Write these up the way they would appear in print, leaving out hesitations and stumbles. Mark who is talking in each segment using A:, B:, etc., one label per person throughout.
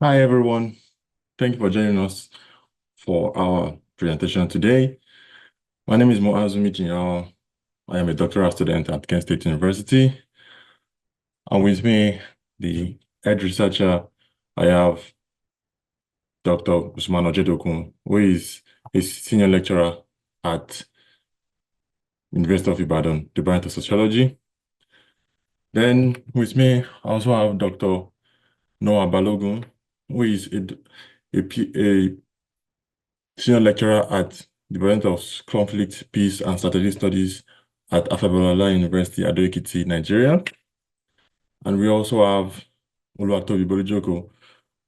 A: Hi, everyone. Thank you for joining us for our presentation today. My name is Moazumi Jinyao. I am a doctoral student at Kent State University. And with me, the head researcher, I have Dr. Usman Ojedokun, who is a senior lecturer at University of Ibadan, Department of Sociology. Then with me, I also have Dr. Noah Balogun, who is a senior lecturer at the Department of Conflict, Peace, and Strategic Studies at Afabalola University, Ado-Ekiti, Nigeria. And we also have Oluwatobi Bolujoko,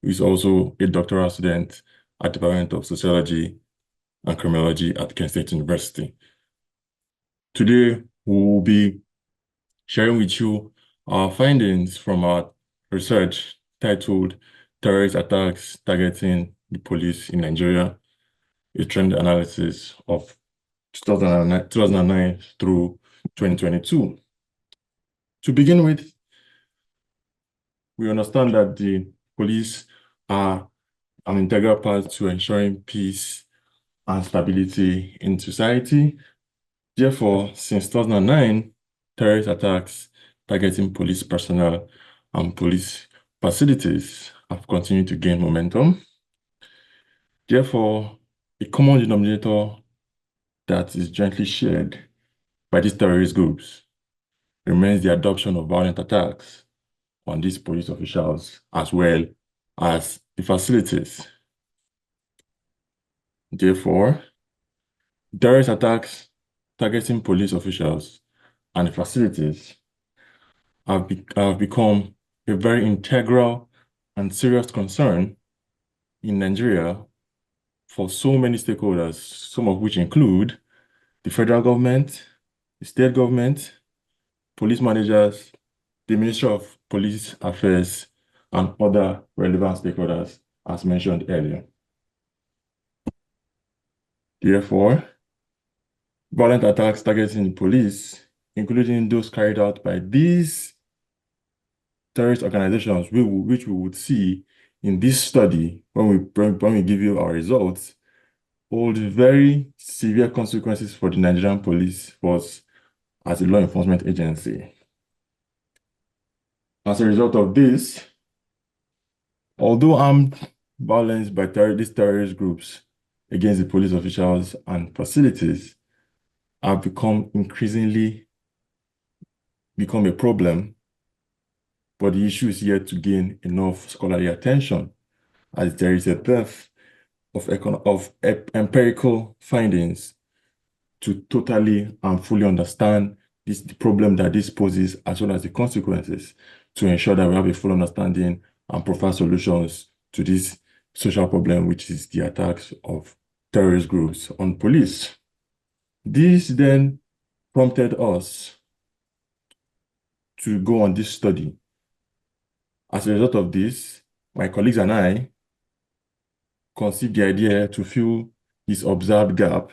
A: who is also a doctoral student at the Department of Sociology and Criminology at Kent State University. Today, we will be sharing with you our findings from our research titled Terrorist Attacks Targeting the Police in Nigeria, a trend analysis of 2009 through 2022. To begin with, we understand that the police are an integral part to ensuring peace and stability in society. Therefore, since 2009, terrorist attacks targeting police personnel and police facilities have continued to gain momentum. Therefore, a common denominator that is jointly shared by these terrorist groups remains the adoption of violent attacks on these police officials as well as the facilities. Therefore, terrorist attacks targeting police officials and the facilities have become a very integral and serious concern in Nigeria for so many stakeholders, some of which include the federal government, the state government, police managers, the Ministry of Police Affairs, and other relevant stakeholders, as mentioned earlier. Therefore, violent attacks targeting the police, including those carried out by these terrorist organizations, which we would see in this study when we give you our results, hold very severe consequences for the Nigerian police force as a law enforcement agency. As a result of this, although armed violence by these terrorist groups against the police officials and facilities have become a problem, but the issue is yet to gain enough scholarly attention, as there is a depth of empirical findings to totally and fully understand the problem that this poses, as well as the consequences, to ensure that we have a full understanding and provide solutions to this social problem, which is the attacks of terrorist groups on police. This then prompted us to go on this study. As a result of this, my colleagues and I conceived the idea to fill this observed gap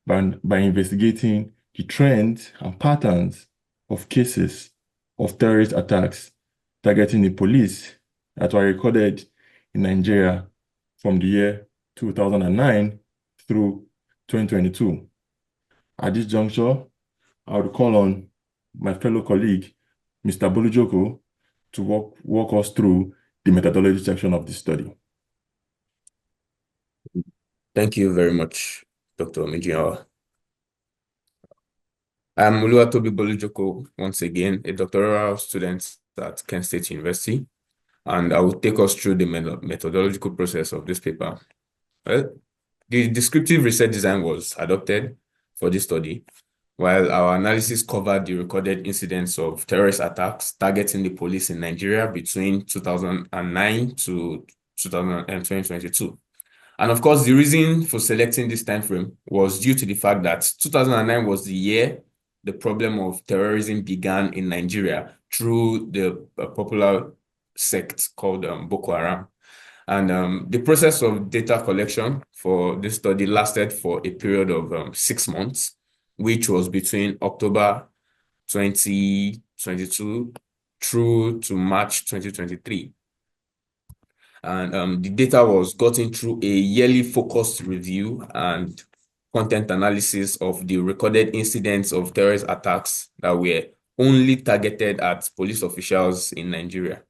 A: by investigating the trends and patterns of cases of terrorist attacks targeting the police that were recorded in Nigeria from the year 2009 through 2022. At this juncture, I would call on my fellow colleague, Mr. Bolujoko, to walk us through the methodology section of this study.
B: Thank you very much, Dr. Mijiawa. I'm Oluwatobi Bolujoko, once again, a doctoral student at Kent State University, and I will take us through the methodological process of this paper. Well, the descriptive research design was adopted for this study, while our analysis covered the recorded incidents of terrorist attacks targeting the police in Nigeria between 2009 to 2022. And of course, the reason for selecting this time frame was due to the fact that 2009 was the year the problem of terrorism began in Nigeria through the popular sect called Boko Haram. And the process of data collection for this study lasted for a period of 6 months, which was between October 2022 through to March 2023. And the data was gotten through a yearly focused review and content analysis of the recorded incidents of terrorist attacks that were only targeted at police officials in Nigeria.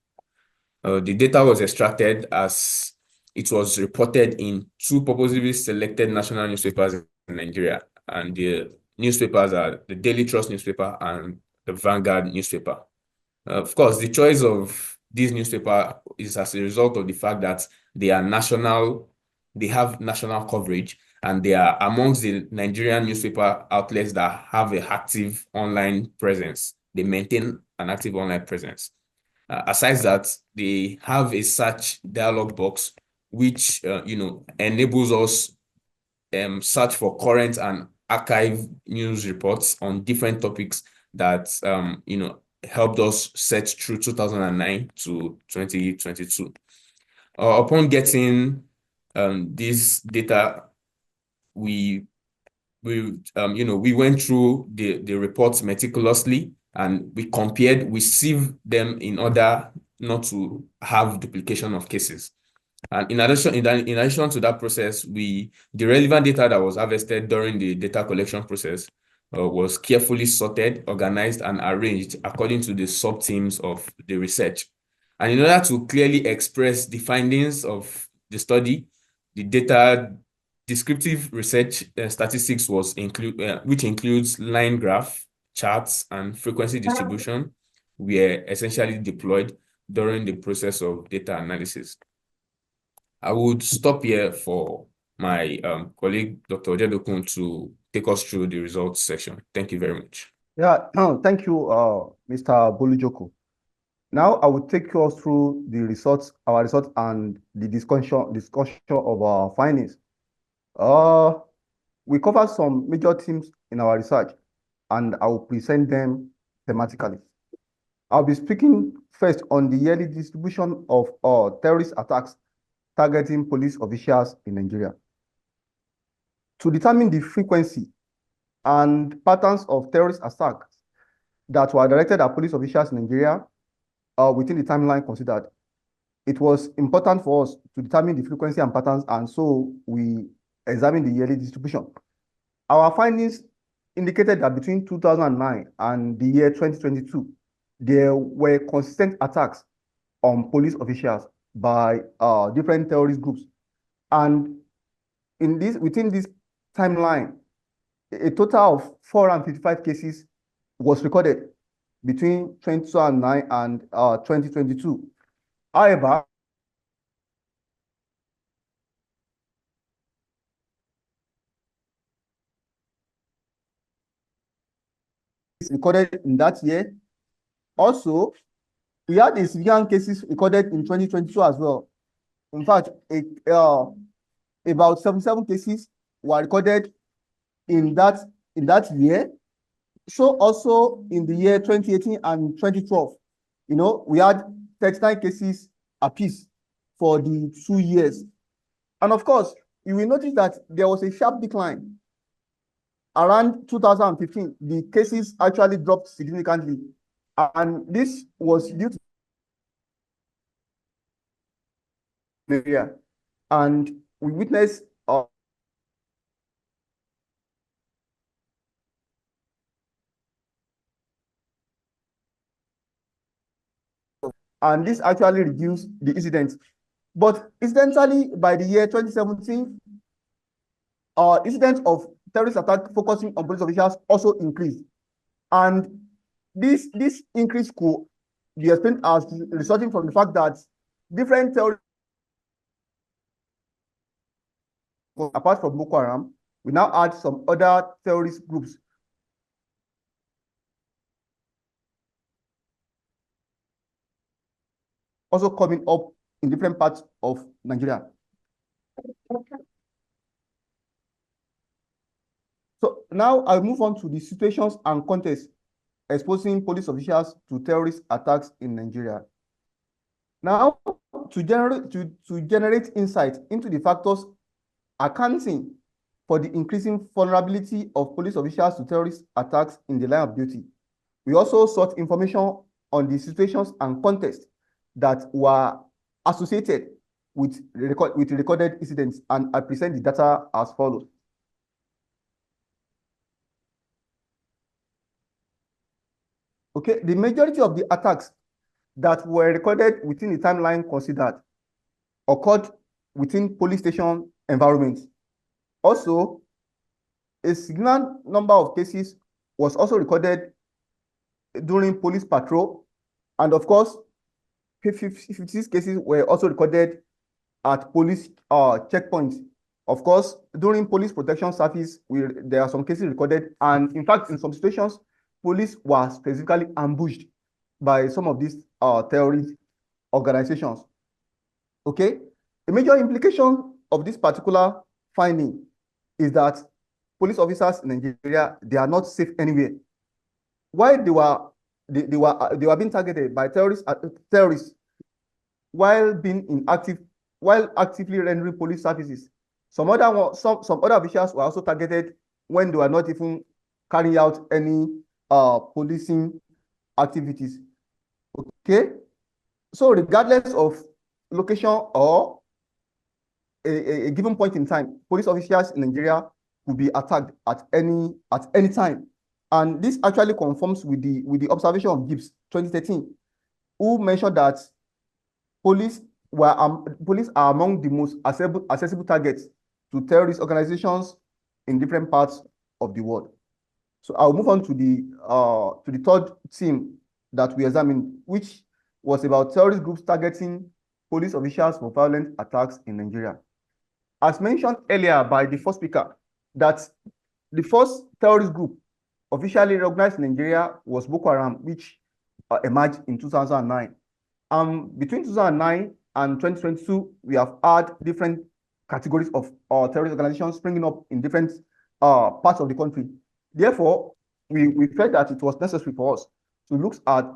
B: The data was extracted as it was reported in two purposely selected national newspapers in Nigeria, and the newspapers are the Daily Trust newspaper and the Vanguard newspaper. Of course, the choice of this newspaper is as a result of the fact that they are national, they have national coverage, and they are amongst the Nigerian newspaper outlets that have an active online presence. They maintain an active online presence. Aside that, they have a search dialog box, which enables us search for current and archive news reports on different topics that helped us search through 2009 to 2022. Upon getting this data, we went through the reports meticulously, and we compared, we sieved them in order not to have duplication of cases. And in addition to that process, the relevant data that was harvested during the data collection process was carefully sorted, organized, and arranged according to the sub-themes of the research. And in order to clearly express the findings of the study, the data descriptive research statistics was which includes line graph, charts, and frequency distribution, were essentially deployed during the process of data analysis. I would stop here for my colleague, Dr. Ojedokun, to take us through the results section. Thank you very much.
C: Yeah, thank you, Mr. Bolujoko. Now I will take us through the results, our results, and the discussion of our findings. We covered some major themes in our research, and I will present them thematically. I'll be speaking first on the yearly distribution of terrorist attacks targeting police officials in Nigeria. To determine the frequency and patterns of terrorist attacks that were directed at police officials in Nigeria within the timeline considered, it was important for us to determine the frequency and patterns, and so we examined the yearly distribution. Our findings indicated that between 2009 and the year 2022, there were consistent attacks on police officials by different terrorist groups. And within this timeline, a total of 455 cases was recorded between 2009 and 2022. However, recorded in that year. Also, we had a significant cases recorded in 2022 as well. In fact, about 77 cases were recorded in that year. So also in the year 2018 and 2012, we had 39 cases apiece for the 2 years. And of course, you will notice that there was a sharp decline. Around 2015, the cases actually dropped significantly. And this was due to area. And we witnessed and this actually reduced the incidents. But incidentally, by the year 2017, incidents of terrorist attack focusing on police officials also increased. And this increase could be explained as resulting from the fact that different terrorists, apart from Boko Haram, we now add some other terrorist groups also coming up in different parts of Nigeria. So now I'll move on to the situations and contexts exposing police officials to terrorist attacks in Nigeria. Now, to generate insight into the factors accounting for the increasing vulnerability of police officials to terrorist attacks in the line of duty, we also sought information on the situations and contexts that were associated with recorded incidents, and I present the data as follows. Okay, the majority of the attacks that were recorded within the timeline considered occurred within police station environments. Also, a significant number of cases was also recorded during police patrol, and of course, 56 cases were also recorded at police checkpoints. Of course, during police protection service, there are some cases recorded, and in fact, in some situations, police was specifically ambushed by some of these terrorist organizations. Okay, the major implication of this particular finding is that police officers in Nigeria, they are not safe anywhere. While they were being targeted by terrorists while actively rendering police services. Some other officials were also targeted when they were not even carrying out any policing activities. Okay, so regardless of location or a given point in time, police officers in Nigeria could be attacked at any time, and this actually conforms with the observation of Gibbs 2013, who mentioned that police are among the most accessible targets to terrorist organizations in different parts of the world. So I'll move on to the third theme that we examined, which was about terrorist groups targeting police officials for violent attacks in Nigeria. As mentioned earlier by the first speaker, that the first terrorist group officially recognized in Nigeria was Boko Haram, which emerged in 2009. Between 2009 and 2022, we have had different categories of terrorist organizations springing up in different parts of the country. Therefore, we felt that it was necessary for us to look at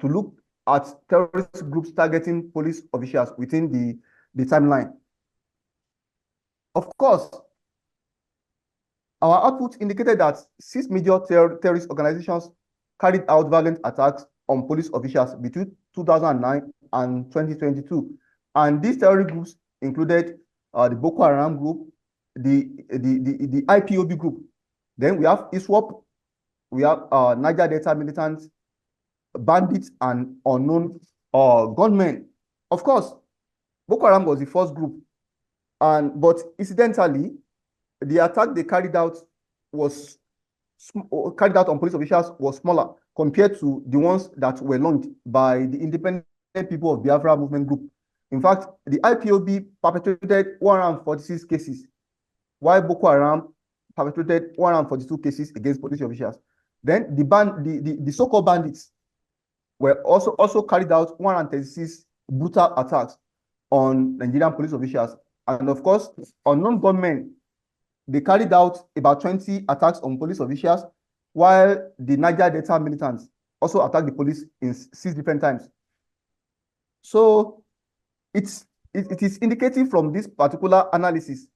C: terrorist groups targeting police officials within the timeline. Of course, our output indicated that 6 major terrorist organizations carried out violent attacks on police officials between 2009 and 2022. And these terrorist groups included the Boko Haram group, the IPOB group. Then we have ISWAP, we have Niger Delta militants, bandits, and unknown gunmen. Of course, Boko Haram was the first group, but incidentally, the attack they carried out on police officials was smaller compared to the ones that were launched by the Independent People of Biafra Movement Group. In fact, the IPOB perpetrated 146 cases, while Boko Haram perpetrated 142 cases against police officials. Then the so-called bandits were also carried out 136 brutal attacks on Nigerian police officials. And of course, unknown gunmen, they carried out about 20 attacks on police officials, while the Niger Delta militants also attacked the police in 6 different times. So it is indicative from this particular analysis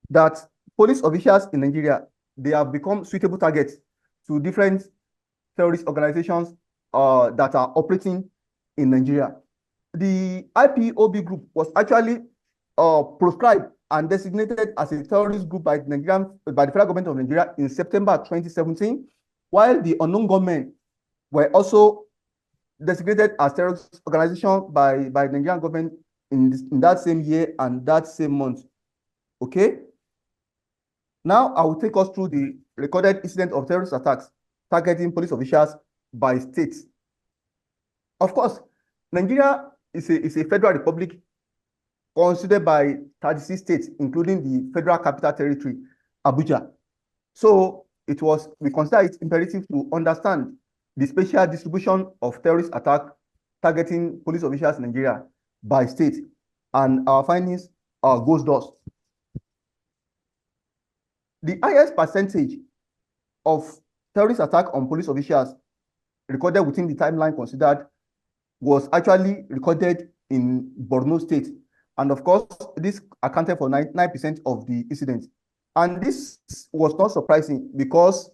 C: that police officials in Nigeria, they have become suitable targets to different terrorist organizations that are operating in Nigeria. The IPOB group was actually proscribed and designated as a terrorist group by the federal government of Nigeria in September 2017, while the unknown gunmen were also designated as terrorist organization by the Nigerian government in that same year and that same month. Okay. Now I will take us through the recorded incident of terrorist attacks targeting police officials by states. Of course, Nigeria is a federal republic considered by 36 states, including the Federal Capital Territory, Abuja. So we consider it imperative to understand the spatial distribution of terrorist attack targeting police officials in Nigeria by state, and our findings goes thus. The highest percentage of terrorist attack on police officials recorded within the timeline considered was actually recorded in Borno State. And of course, this accounted for 99% of the incidents. And this was not surprising because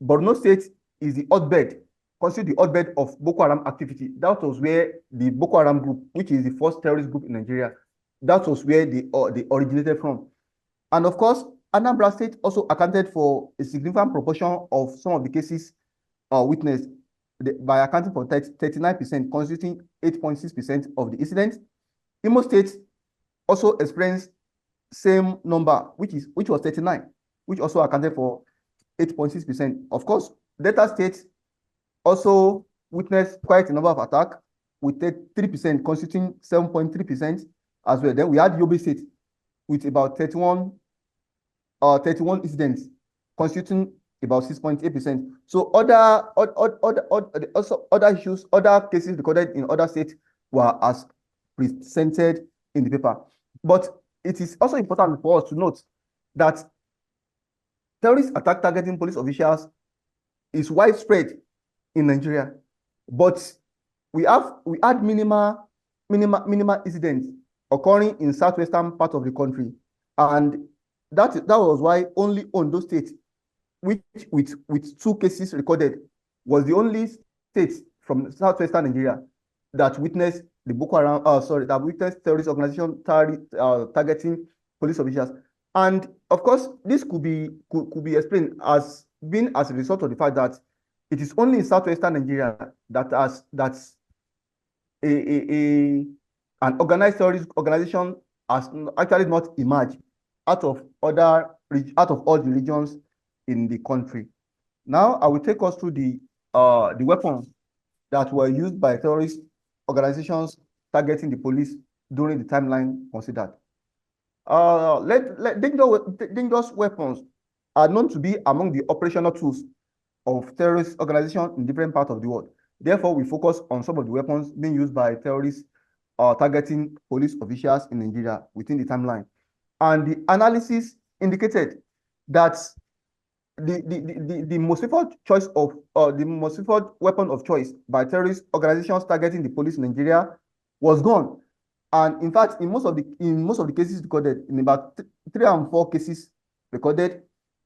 C: Borno State is the hotbed, considered the hotbed of Boko Haram activity. That was where the Boko Haram group, which is the first terrorist group in Nigeria, that was where they originated from. And of course, Anambra State also accounted for a significant proportion of some of the cases witnessed by accounting for 39%, constituting 8.6% of the incidents. Imo State also experienced same number, which was 39, which also accounted for 8.6%. Of course, Delta State also witnessed quite a number of attacks with 3%, constituting 7.3% as well. Then we had Yobe State with about 31 incidents, constituting about 6.8%. So other issues, other cases recorded in other states were as presented in the paper. But it is also important for us to note that terrorist attack targeting police officials is widespread in Nigeria, but we had minimal incidents occurring in southwestern part of the country, and that was why only Ondo State, which with 2 cases recorded, was the only state from southwestern Nigeria that witnessed the Boko Haram, that witnessed terrorist organization targeting police officials. And of course, this could be explained as being as a result of the fact that it is only in southwestern Nigeria that an organized terrorist organization has actually not emerged out of all the regions in the country. Now, I will take us through the weapons that were used by terrorist organizations targeting the police during the timeline considered. Dangerous weapons are known to be among the operational tools of terrorist organizations in different parts of the world. Therefore, we focus on some of the weapons being used by terrorists targeting police officials in Nigeria within the timeline. And the analysis indicated that the most favored choice of the most favored weapon of choice by terrorist organizations targeting the police in Nigeria was gun. And in fact, in most of the cases recorded, in about 3 and 4 cases recorded,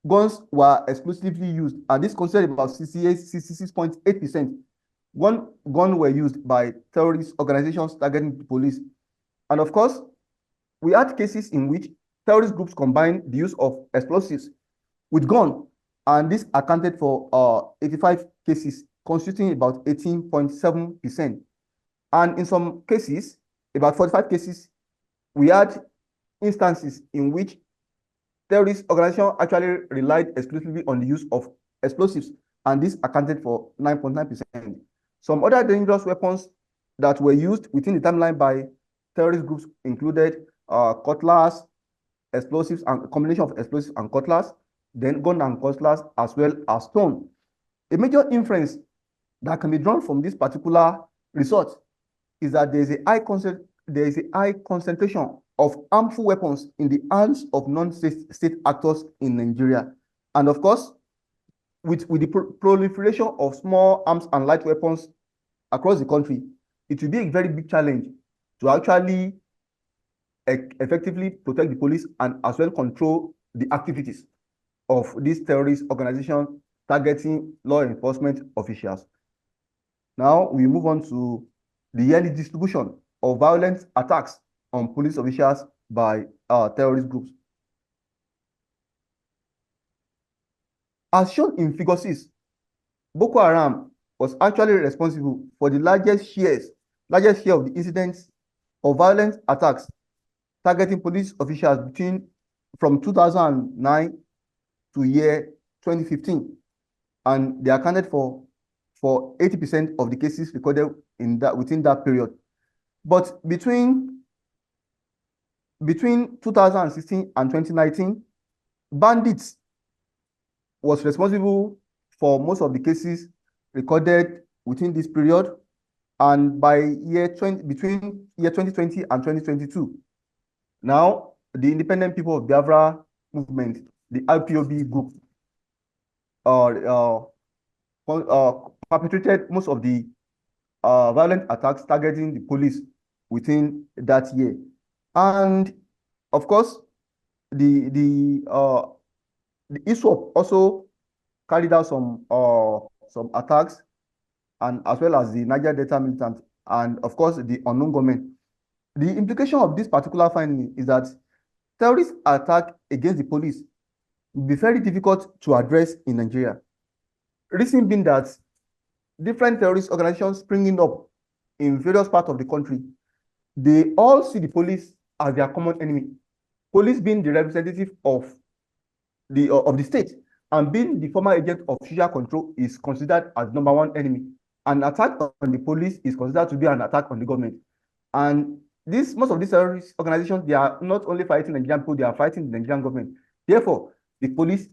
C: guns were exclusively used, and this considered about 66.8%. One gun were used by terrorist organizations targeting the police. And of course, we had cases in which terrorist groups combined the use of explosives with gun, and this accounted for 85 cases, constituting about 18.7%. And in some cases, about 45 cases, we had instances in which terrorist organizations actually relied exclusively on the use of explosives, and this accounted for 9.9%. Some other dangerous weapons that were used within the timeline by terrorist groups included cutlass, explosives, and a combination of explosives and cutlass, then gun and cutlass, as well as stone. A major inference that can be drawn from this particular result is that there is a high concentration of harmful weapons in the hands of non-state actors in Nigeria. And of course, with the proliferation of small arms and light weapons across the country, it will be a very big challenge to actually effectively protect the police and as well control the activities of this terrorist organization targeting law enforcement officials. Now we move on to the yearly distribution of violent attacks on police officials by terrorist groups. As shown in Figure 6, Boko Haram was actually responsible for the largest share of the incidents of violent attacks targeting police officials from 2009 to year 2015, and they accounted for 80% of the cases recorded within that period. But between 2016 and 2019, bandits was responsible for most of the cases recorded within this period, and by between year 2020 and 2022, now the Independent People of Biafra movement, the IPOB group, perpetrated most of the violent attacks targeting the police within that year. And of course, the ISWAP also carried out some attacks, and as well as the Niger Delta militant, and of course the unknown government. The implication of this particular finding is that terrorist attack against the police will be very difficult to address in Nigeria. Reason being that different terrorist organizations springing up in various parts of the country, they all see the police as their common enemy. Police being the representative of the state and being the former agent of social control is considered as #1 enemy. An attack on the police is considered to be an attack on the government. And most of these terrorist organizations, they are not only fighting Nigerian people, they are fighting the Nigerian government. Therefore, the police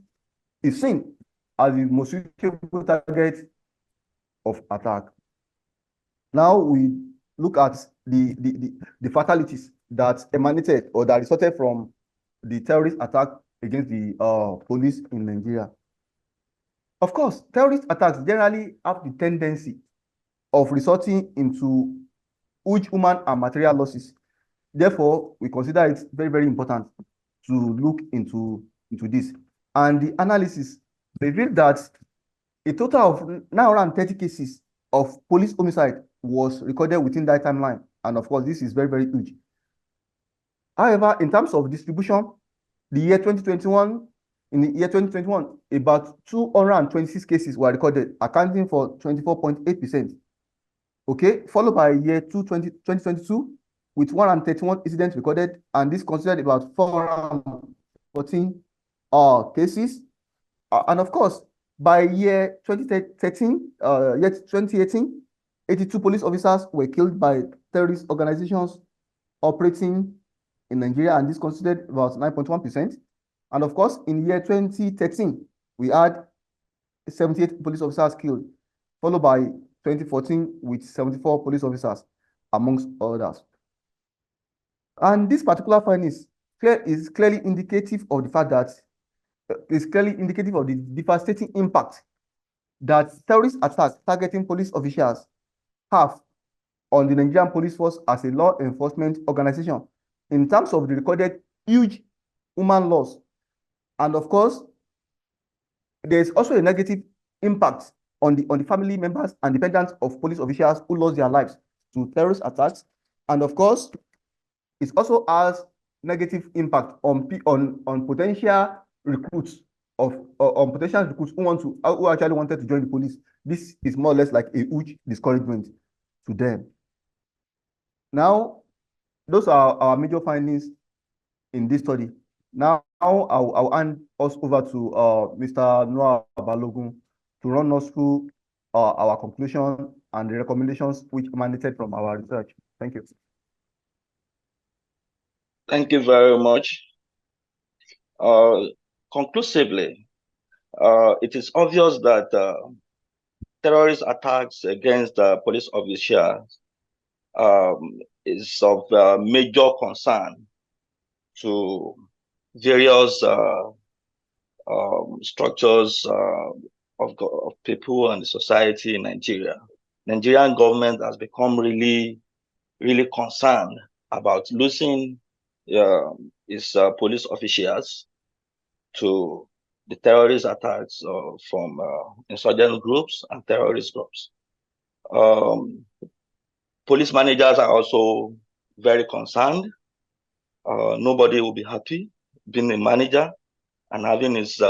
C: is seen as the most suitable target of attack. Now we look at the fatalities that emanated or that resulted from the terrorist attack against the police in Nigeria. Of course, terrorist attacks generally have the tendency of resulting into huge human and material losses. Therefore, we consider it very, very important to look into this. And the analysis revealed that a total of 930 cases of police homicide was recorded within that timeline. And of course, this is very, very huge. However, in terms of distribution, in the year 2021, about 226 cases were recorded, accounting for 24.8%. Okay, followed by year 2022, with 131 incidents recorded, and this considered about 414 cases. And of course, by year 2018, 82 police officers were killed by terrorist organizations operating in Nigeria, and this considered about 9.1%. And of course, in year 2013, we had 78 police officers killed, followed by 2014 with 74 police officers, amongst others. And this particular finding is clearly indicative of the fact that the devastating impact that terrorist attacks targeting police officials have on the Nigerian police force as a law enforcement organization in terms of the recorded huge human loss. And of course, there's also a negative impact on the family members and dependents of police officials who lost their lives to terrorist attacks. And of course, it also has negative impact on potential recruits who actually wanted to join the police. This is more or less like a huge discouragement to them. Now, those are our major findings in this study. Now, I'll hand us over to Mr. Noah Balogun to run us through our conclusion and the recommendations which emanated from our research. Thank you.
D: Thank you very much. Conclusively, it is obvious that terrorist attacks against police officials is of major concern to various structures of people and the society in Nigeria. Nigerian government has become really, really concerned about losing its police officials to the terrorist attacks from insurgent groups and terrorist groups. Police managers are also very concerned. Nobody will be happy being a manager and having his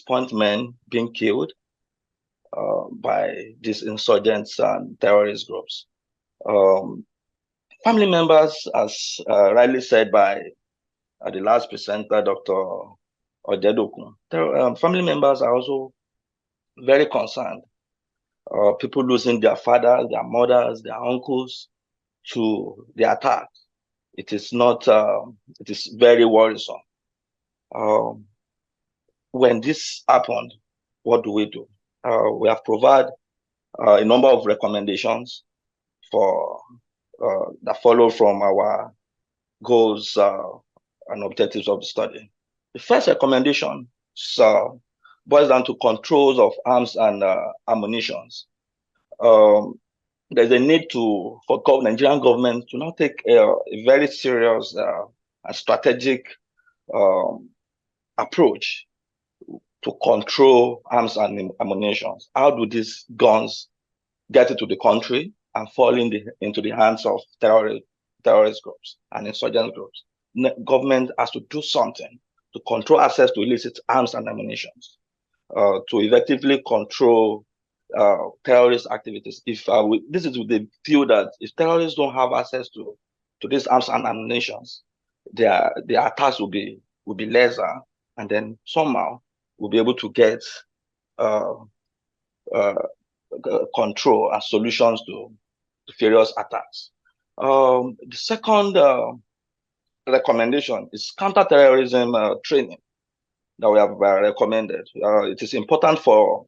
D: pointmen being killed by these insurgents and terrorist groups. Family members, as rightly said by the last presenter, Dr. Ojedokun, family members are also very concerned. People losing their fathers, their mothers, their uncles to the attack. It is not, it is very worrisome. When this happened, what do? We have provided a number of recommendations for that follow from our goals and objectives of the study. The first recommendation boils down to controls of arms and ammunitions. There's a need for Nigerian government to now take a very serious and strategic approach to control arms and ammunitions. How do these guns get into the country and fall into the hands of terrorists terrorist groups and insurgent groups. Government has to do something to control access to illicit arms and ammunition, to effectively control terrorist activities. If this is with the view that if terrorists don't have access to these arms and ammunition, their attacks will be lesser, and then somehow we'll be able to get control and solutions to various attacks. The second recommendation is counterterrorism training that we have recommended. It is important for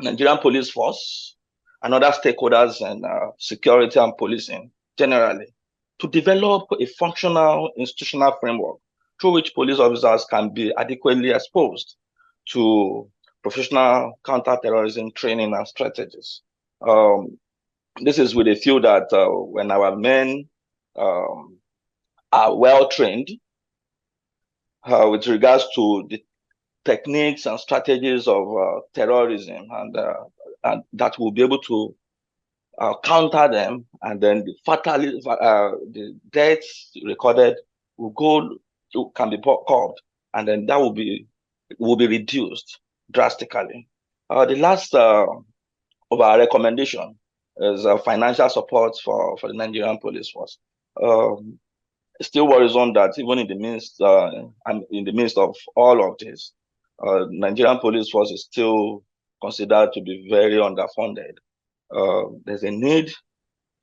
D: Nigerian police force and other stakeholders in security and policing generally to develop a functional institutional framework through which police officers can be adequately exposed to professional counterterrorism training and strategies. This is with a view that when our men are well trained with regards to the techniques and strategies of terrorism, and that will be able to counter them, and then the deaths recorded can be curbed, and then that will be reduced drastically. The last of our recommendation is financial support for the Nigerian police force. It still worries on that even in the midst of all of this, Nigerian police force is still considered to be very underfunded. There's a need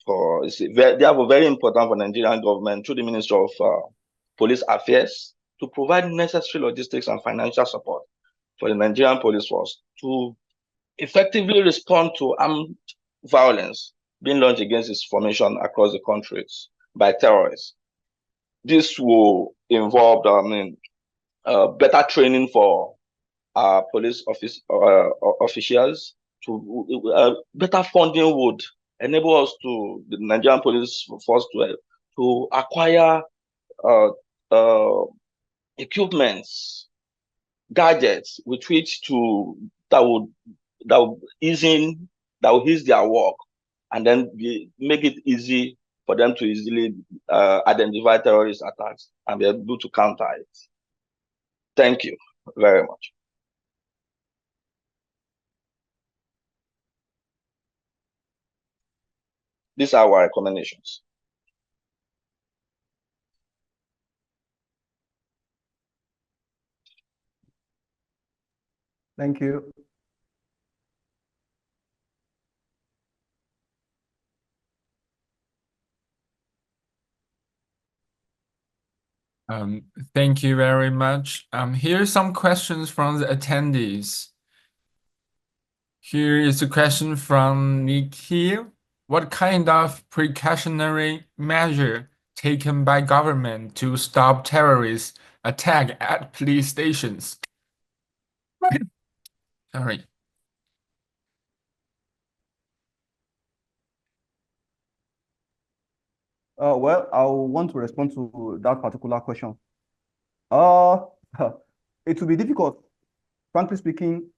D: for, therefore very important for Nigerian government through the Ministry of Police Affairs to provide necessary logistics and financial support for the Nigerian police force to effectively respond to armed violence being launched against its formation across the countries by terrorists. This will involve, better training for police officials. Better funding would enable us the Nigerian police force to acquire equipments, gadgets with which that will ease their work, and then make it easy for them to easily identify terrorist attacks and be able to counter it. Thank you very much. These are our recommendations.
C: Thank you.
E: Thank you very much. Here are some questions from the attendees. Here is a question from Nikhil. What kind of precautionary measure taken by government to stop terrorist attack at police stations? Sorry.
C: Well, I want to respond to that particular question. It will be difficult, frankly speaking,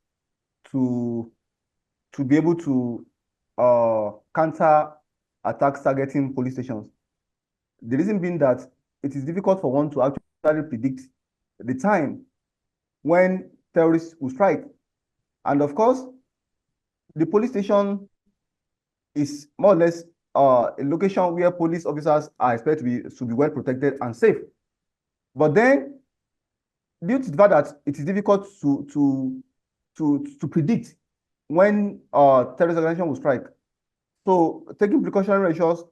C: to be able to counter attacks targeting police stations. The reason being that it is difficult for one to actually predict the time when terrorists will strike. And of course, the police station is more or less a location where police officers are expected to be well protected and safe. But then, due to the fact that it is difficult to predict when terrorist organization will strike, so taking precautionary measures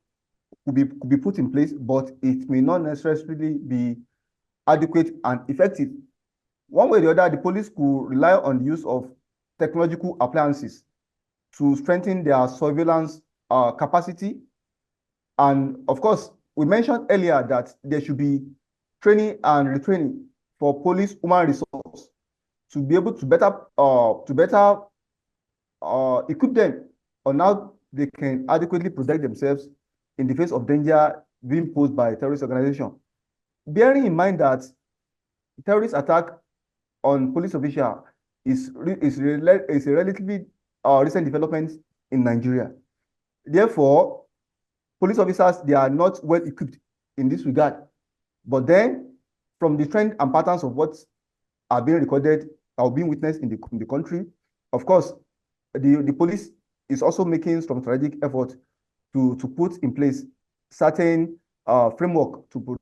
C: could be put in place, but it may not necessarily be adequate and effective. One way or the other, the police could rely on the use of technological appliances to strengthen their surveillance capacity. And of course, we mentioned earlier that there should be training and retraining for police human resource to be able to better equip them on how they can adequately protect themselves in the face of danger being posed by a terrorist organization. Bearing in mind that terrorist attack on police official is a relatively recent development in Nigeria. Therefore, police officers, they are not well equipped in this regard. But then, from the trend and patterns of what are being recorded or being witnessed in the country, of course, the police is also making some strategic effort to put in place certain framework to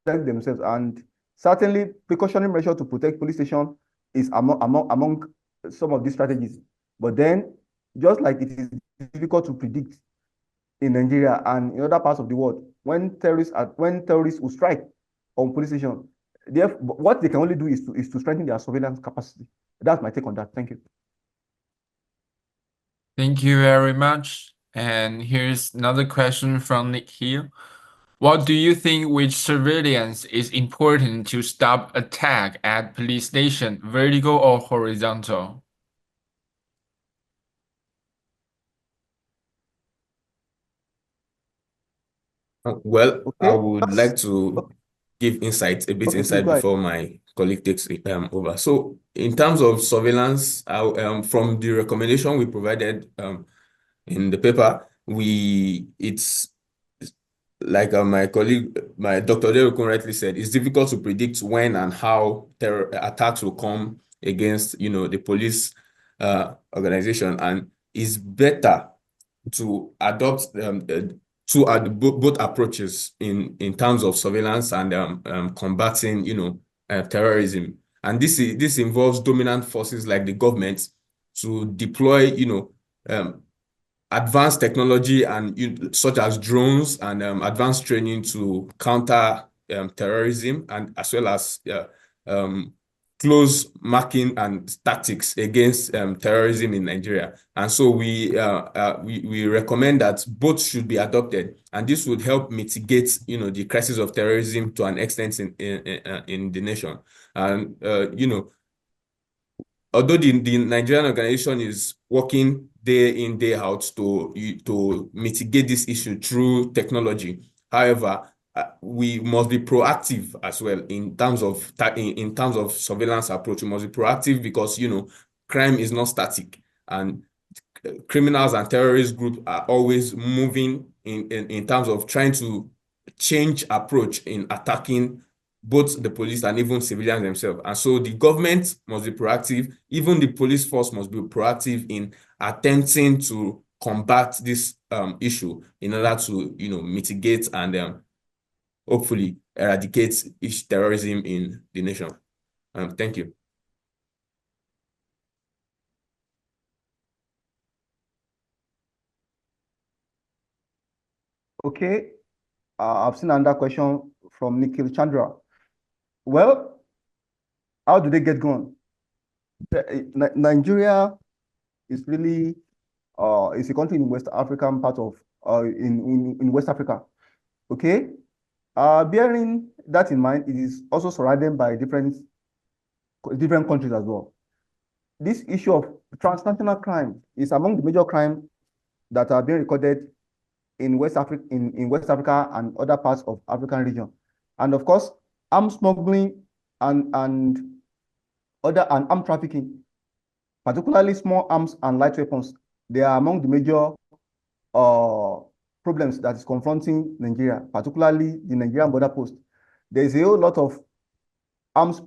C: protect themselves, and certainly precautionary measure to protect police station is among some of these strategies. But then, just like it is difficult to predict in Nigeria and in other parts of the world, when terrorists will strike on police station, what they can only do is to strengthen their surveillance capacity. That's my take on that. Thank you.
E: Thank you very much. And here's another question from Nick here. What do you think, which surveillance is important to stop attack at police station, vertical or horizontal?
B: Well, I
C: Okay,
B: would like to give a bit
C: Okay,
B: insight
C: please go ahead.
B: before my colleague takes over. So in terms of surveillance, from the recommendation we provided in the paper, it's like my colleague, my Dr. Derokun rightly said, it's difficult to predict when and how terror attacks will come against, the police organization, and it's better to adopt both approaches in terms of surveillance and combating, terrorism. And this involves dominant forces like the government to deploy, advanced technology and such as drones and advanced training to counter terrorism, and as well as close marking and tactics against terrorism in Nigeria. And so we recommend that both should be adopted, and this would help mitigate the crisis of terrorism to an extent in the nation. And although the Nigerian organization is working day in, day out to mitigate this issue through technology, however, we must be proactive as well in terms of surveillance approach. We must be proactive because crime is not static, and criminals and terrorist groups are always moving in terms of trying to change approach in attacking both the police and even civilians themselves. And so the government must be proactive. Even the police force must be proactive in attempting to combat this issue in order to mitigate and hopefully eradicate terrorism in the nation. Thank you.
C: Okay, I've seen another question from Nikhil Chandra. Well, how do they get going? Nigeria is really is a country in West African part of in West Africa. Okay, bearing that in mind, it is also surrounded by different countries as well. This issue of transnational crime is among the major crimes that are being recorded in West Africa, in West Africa and other parts of African region. And of course, arms smuggling and arm trafficking, particularly small arms and light weapons, they are among the major problems that is confronting Nigeria, particularly the Nigerian border post. There is a whole lot of arms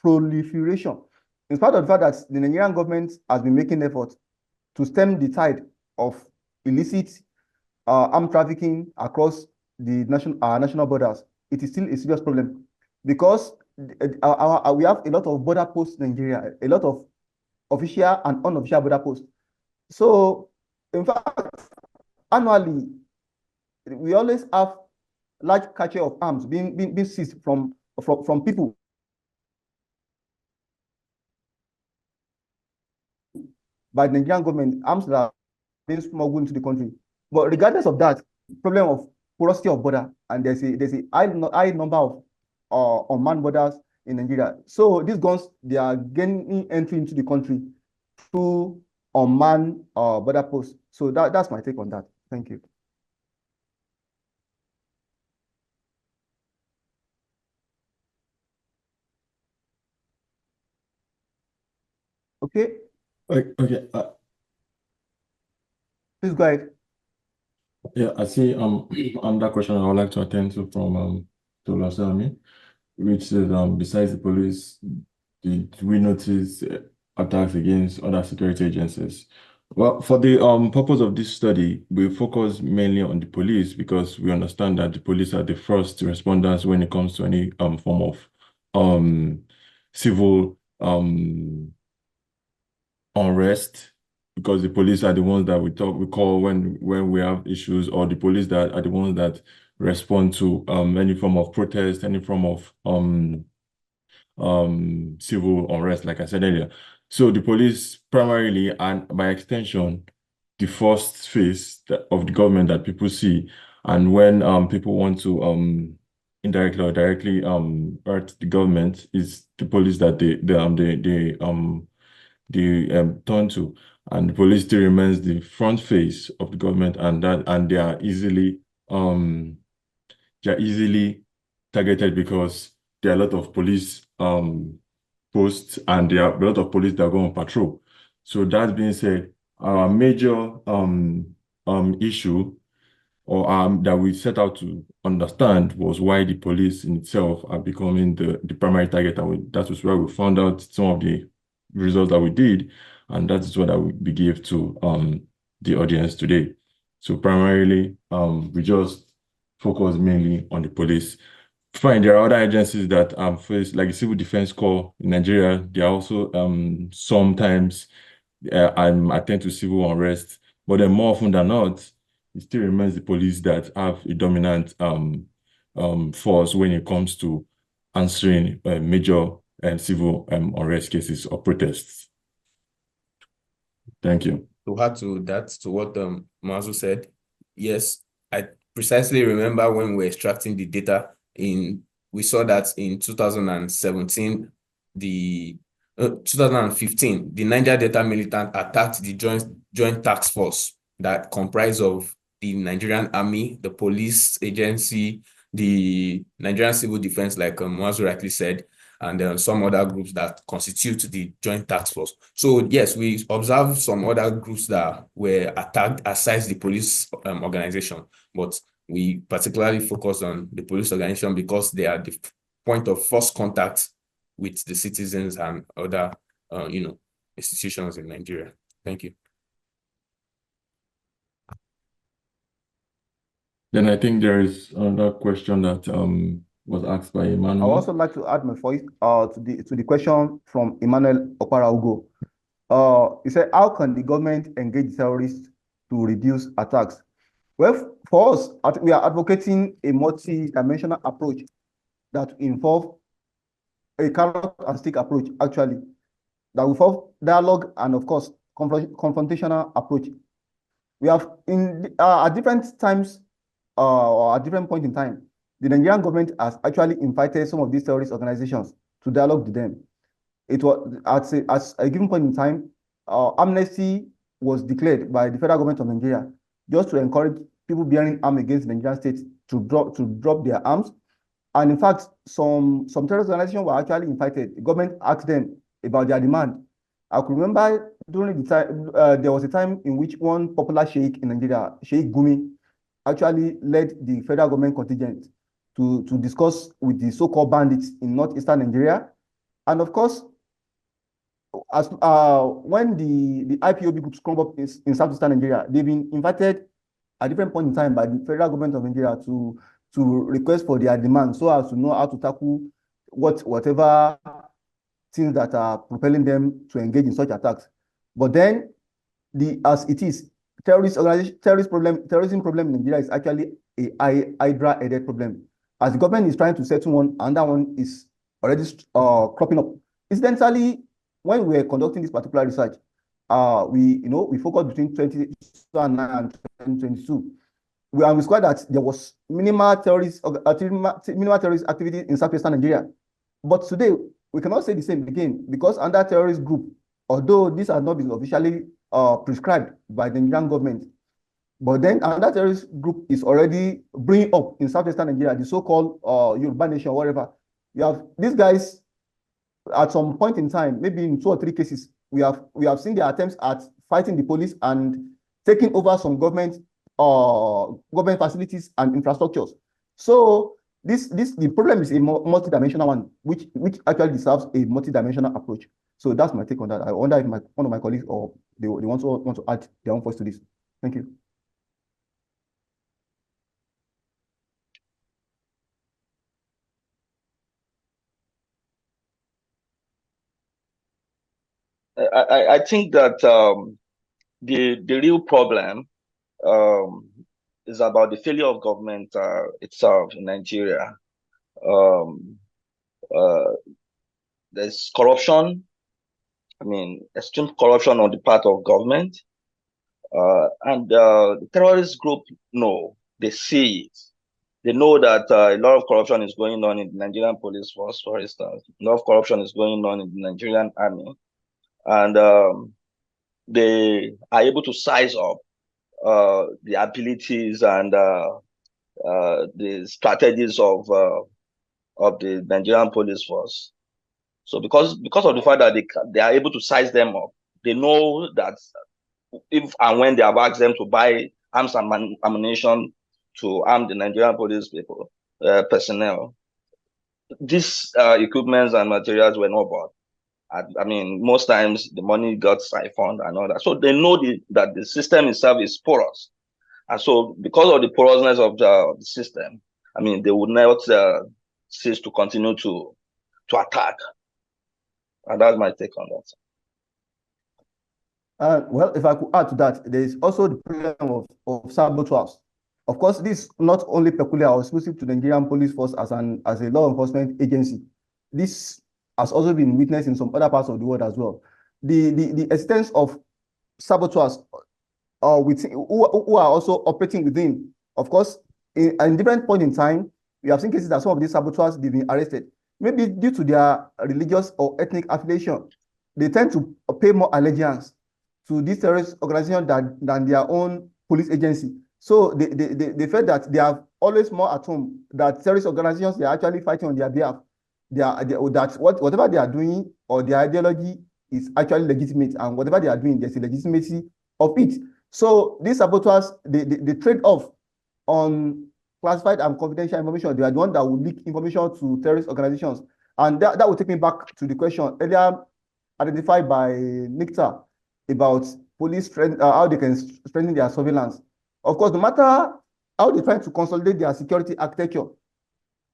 C: proliferation, in spite of the fact that the Nigerian government has been making efforts to stem the tide of illicit arm trafficking across the national borders. It is still a serious problem because we have a lot of border posts in Nigeria, a lot of official and unofficial border posts. So, in fact, annually, we always have large catch of arms being seized from people by the Nigerian government, arms that are being smuggled into the country. But regardless of that, problem of porosity of border, and there's a high number of unmanned borders in Nigeria. So these guns, they are gaining entry into the country through unmanned border posts. So that's my take on that. Thank you. Okay.
A: Okay.
C: Please go ahead.
A: Yeah, I see another question I would like to attend to from Tolosami, which says, besides the police, did we notice attacks against other security agencies? Well, for the purpose of this study, we focus mainly on the police because we understand that the police are the first responders when it comes to any form of civil unrest, because the police are the ones that we call when we have issues, or the police that are the ones that respond to any form of protest, any form of civil unrest, like I said earlier. So the police primarily, and by extension, the first face of the government that people see. And when people want to indirectly or directly hurt the government, is the police that they turn to. And the police still remains the front face of the government, and they are easily targeted because there are a lot of police posts, and there are a lot of police that go on patrol. So that being said, our major issue or that we set out to understand was why the police in itself are becoming the primary target, and that was where we found out some of the results that we did, and that is what I will give to the audience today. So primarily, we just focus mainly on the police. Fine, there are other agencies that face, like the Civil Defense Corps in Nigeria. They are also sometimes attend to civil unrest, but then more often than not, it still remains the police that have a dominant force when it comes to answering major civil unrest cases or protests. Thank you.
B: To add to that, to what Mazu said, yes, I precisely remember when we were extracting the data we saw that in 2017, 2015, the Niger Delta militant attacked the joint task force that comprised of the Nigerian Army, the police agency, the Nigerian Civil Defense, like Mazu rightly said, and then some other groups that constitute the joint task force. So yes, we observed some other groups that were attacked aside the police organization, but we particularly focused on the police organization because they are the point of first contact with the citizens and other, institutions in Nigeria. Thank you.
A: Then I think there is another question that was asked by Emmanuel.
C: I would also like to add my voice to the question from Emmanuel Oparaugo. He said, how can the government engage terrorists to reduce attacks? Well, for us, we are advocating a multi-dimensional approach that involves a carrot and stick approach, actually, that will involve dialogue and, of course, confrontational approach. We have, at different times or at different point in time, the Nigerian government has actually invited some of these terrorist organizations to dialogue with them. It was at a given point in time, amnesty was declared by the federal government of Nigeria just to encourage people bearing arms against the Nigerian state to drop their arms. And in fact, some terrorist organizations were actually invited. The government asked them about their demand. I could remember during the time, there was a time in which one popular sheikh in Nigeria, Sheikh Gumi, actually led the federal government contingent to discuss with the so-called bandits in northeastern Nigeria. And of course, as when the IPOB groups come up in southeastern Nigeria, they've been invited at different point in time by the federal government of Nigeria to request for their demand so as to know how to tackle whatever things that are propelling them to engage in such attacks. But then, as it is, terrorism problem in Nigeria is actually a Hydra-headed problem. As the government is trying to settle one, another one is already cropping up. Incidentally, when we were conducting this particular research, we focused between 2009 and 2022. We discovered that there was minimal terrorist activity in southwestern Nigeria. But today, we cannot say the same again because under terrorist group, although these have not been officially prescribed by the Nigerian government, but then another terrorist group is already bringing up in southwestern Nigeria, the so-called Yoruba Nation or whatever. We have these guys at some point in time, maybe in 2 or 3 cases, we have seen their attempts at fighting the police and taking over some government facilities and infrastructures. So The problem is a multidimensional one, which actually deserves a multidimensional approach. So that's my take on that. I wonder if one of my colleagues or they want to add their own voice to this. Thank you.
D: I think that the real problem is about the failure of government itself in Nigeria. There's corruption. I mean, extreme corruption on the part of government. And the terrorist group know, they see it. They know that a lot of corruption is going on in the Nigerian police force, for instance. A lot of corruption is going on in the Nigerian army. And they are able to size up the abilities and the strategies of the Nigerian police force. So because of the fact that they are able to size them up, they know that if and when they have asked them to buy arms and ammunition to arm the Nigerian police people, personnel, these equipments and materials were not bought. I mean, most times the money got siphoned and all that. So they know that the system itself is porous. And so because of the porousness of the system, I mean, they would not cease to continue to attack. And that's my take on that.
C: Well, if I could add to that, there is also the problem of saboteurs. Of course, this is not only peculiar or exclusive to the Nigerian police force as a law enforcement agency. This has also been witnessed in some other parts of the world as well. The existence of saboteurs who are also operating within, of course, in different point in time, we have seen cases that some of these saboteurs they've been arrested. Maybe due to their religious or ethnic affiliation, they tend to pay more allegiance to this terrorist organization than their own police agency. So they felt that they are always more at home, that terrorist organizations, they are actually fighting on their behalf. That whatever they are doing or their ideology is actually legitimate, and whatever they are doing, there's a legitimacy of it. So these saboteurs, they trade off on classified and confidential information. They are the one that will leak information to terrorist organizations. And that will take me back to the question earlier identified by Nikta about police strength, how they can strengthen their surveillance. Of course, no matter how they try to consolidate their security architecture,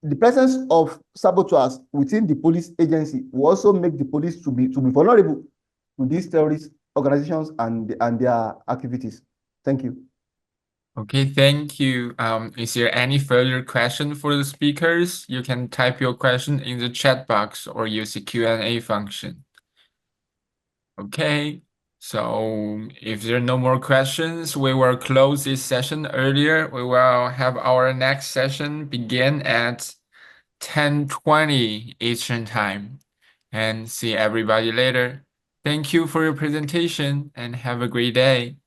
C: the presence of saboteurs within the police agency will also make the police to be vulnerable to these terrorist organizations and their activities. Thank you.
E: Okay, thank you. Is there any further question for the speakers? You can type your question in the chat box or use the Q&A function. Okay, so if there are no more questions, we will close this session earlier. We will have our next session begin at 10:20 Eastern Time. And see everybody later. Thank you for your presentation and have a great day.